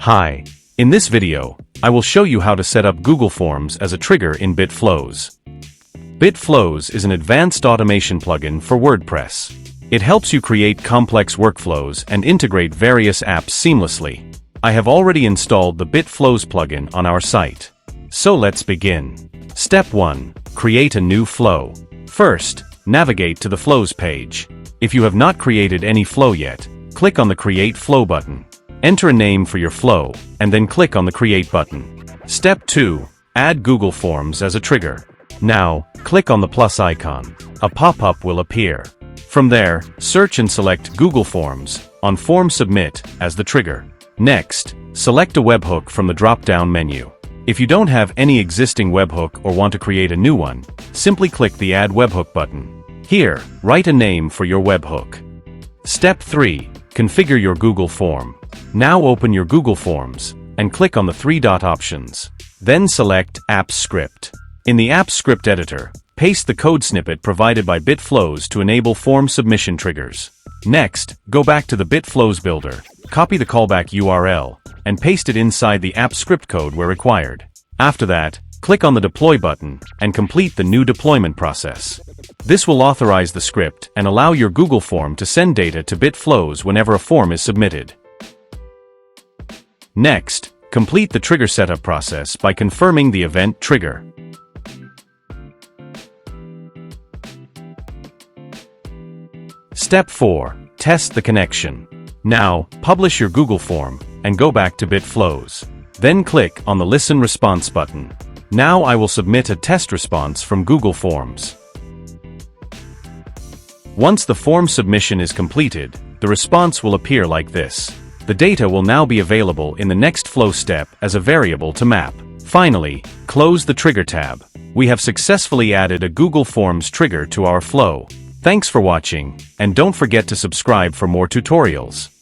Hi. In this video, I will show you how to set up Google Forms as a trigger in BitFlows. BitFlows is an advanced automation plugin for WordPress. It helps you create complex workflows and integrate various apps seamlessly. I have already installed the BitFlows plugin on our site. So let's begin. Step 1. Create a new flow. First, navigate to the Flows page. If you have not created any flow yet, click on the Create Flow button. Enter a name for your flow, and then click on the Create button. Step 2. Add Google Forms as a trigger. Now, click on the plus icon. A pop-up will appear. From there, search and select Google Forms on Form Submit as the trigger. Next, select a webhook from the drop-down menu. If you don't have any existing webhook or want to create a new one, simply click the Add Webhook button. Here, write a name for your webhook. Step 3. Configure your Google Form. Now open your Google Forms and click on the three-dot options. Then select Apps Script. In the Apps Script editor, paste the code snippet provided by BitFlows to enable form submission triggers. Next, go back to the BitFlows builder, copy the callback URL, and paste it inside the app script code where required. After that, click on the Deploy button and complete the new deployment process. This will authorize the script and allow your Google Form to send data to BitFlows whenever a form is submitted. Next, complete the trigger setup process by confirming the event trigger. Step 4. Test the connection. Now, publish your Google Form and go back to BitFlows. Then click on the Listen Response button. Now I will submit a test response from Google Forms. Once the form submission is completed, the response will appear like this. The data will now be available in the next flow step as a variable to map. Finally, close the Trigger tab. We have successfully added a Google Forms trigger to our flow. Thanks for watching, and don't forget to subscribe for more tutorials.